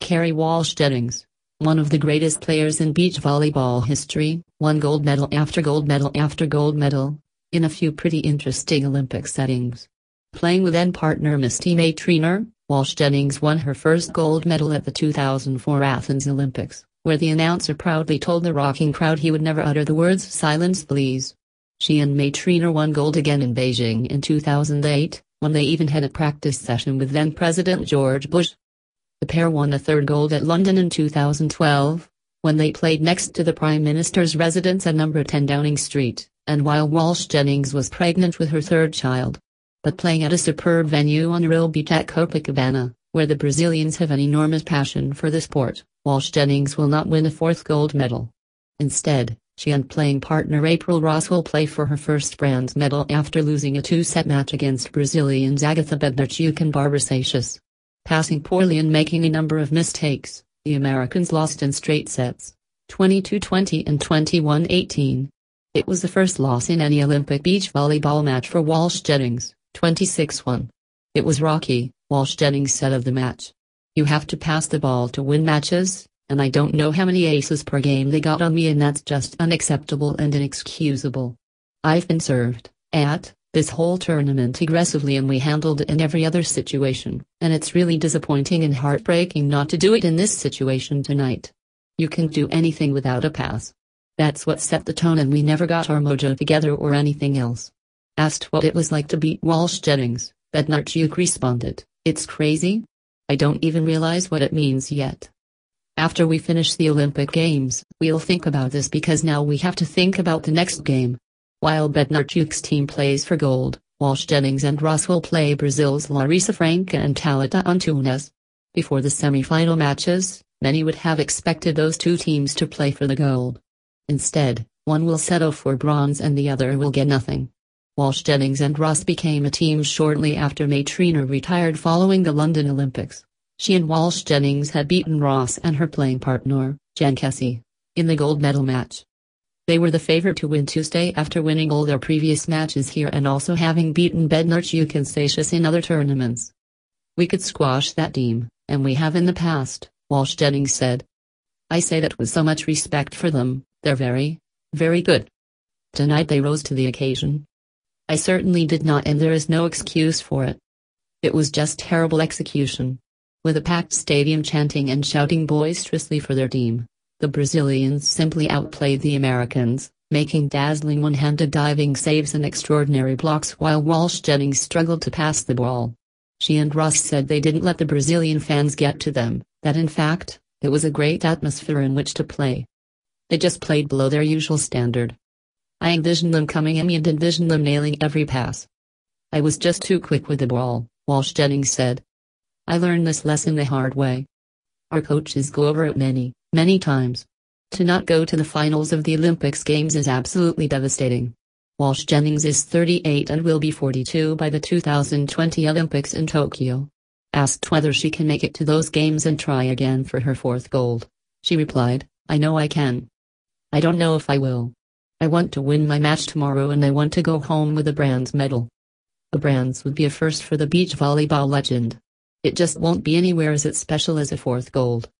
Kerri Walsh Jennings, one of the greatest players in beach volleyball history, won gold medal after gold medal after gold medal, in a few pretty interesting Olympic settings. Playing with then-partner Misty May-Trainor, Walsh Jennings won her first gold medal at the 2004 Athens Olympics, where the announcer proudly told the rocking crowd he would never utter the words "silence please." She and May-Trainor won gold again in Beijing in 2008, when they even had a practice session with then-President George Bush. The pair won a third gold at London in 2012, when they played next to the Prime Minister's residence at number 10 Downing Street, and while Walsh Jennings was pregnant with her third child. But playing at a superb venue on a real beach at Copacabana, where the Brazilians have an enormous passion for the sport, Walsh Jennings will not win a fourth gold medal. Instead, she and playing partner April Ross will play for her first bronze medal after losing a two-set match against Brazilians Agatha Bednarchuk and Barbara Seixas. Passing poorly and making a number of mistakes, the Americans lost in straight sets, 22-20 and 21-18. It was the first loss in any Olympic beach volleyball match for Walsh Jennings, 26-1. It was rocky, Walsh Jennings said of the match. "You have to pass the ball to win matches, and I don't know how many aces per game they got on me, and that's just unacceptable and inexcusable. I've been served at this whole tournament aggressively, and we handled it in every other situation, and it's really disappointing and heartbreaking not to do it in this situation tonight. You can't do anything without a pass. That's what set the tone, and we never got our mojo together or anything else." Asked what it was like to beat Walsh Jennings, Bednarchuk responded, "It's crazy. I don't even realize what it means yet. After we finish the Olympic Games, we'll think about this, because now we have to think about the next game." While Bednarchuk's team plays for gold, Walsh Jennings and Ross will play Brazil's Larissa Franca and Thalita Antunes. Before the semi-final matches, many would have expected those two teams to play for the gold. Instead, one will settle for bronze and the other will get nothing. Walsh Jennings and Ross became a team shortly after May-Trainor retired following the London Olympics. She and Walsh Jennings had beaten Ross and her playing partner, Jennings, in the gold medal match. They were the favorite to win Tuesday after winning all their previous matches here and also having beaten Bednarchuk and Seixas in other tournaments. "We could squash that team, and we have in the past," Walsh Jennings said. "I say that with so much respect for them. They're very, very good. Tonight they rose to the occasion. I certainly did not, and there is no excuse for it. It was just terrible execution." With a packed stadium chanting and shouting boisterously for their team, the Brazilians simply outplayed the Americans, making dazzling one-handed diving saves and extraordinary blocks while Walsh Jennings struggled to pass the ball. She and Ross said they didn't let the Brazilian fans get to them, that in fact, it was a great atmosphere in which to play. They just played below their usual standard. "I envisioned them coming in and envisioned them nailing every pass. I was just too quick with the ball," Walsh Jennings said. "I learned this lesson the hard way. Our coaches go over it many, many times. To not go to the finals of the Olympics Games is absolutely devastating." Walsh Jennings is 38 and will be 42 by the 2020 Olympics in Tokyo. Asked whether she can make it to those games and try again for her fourth gold, she replied, "I know I can. I don't know if I will. I want to win my match tomorrow, and I want to go home with a bronze medal." A bronze would be a first for the beach volleyball legend. It just won't be anywhere as special as a fourth gold.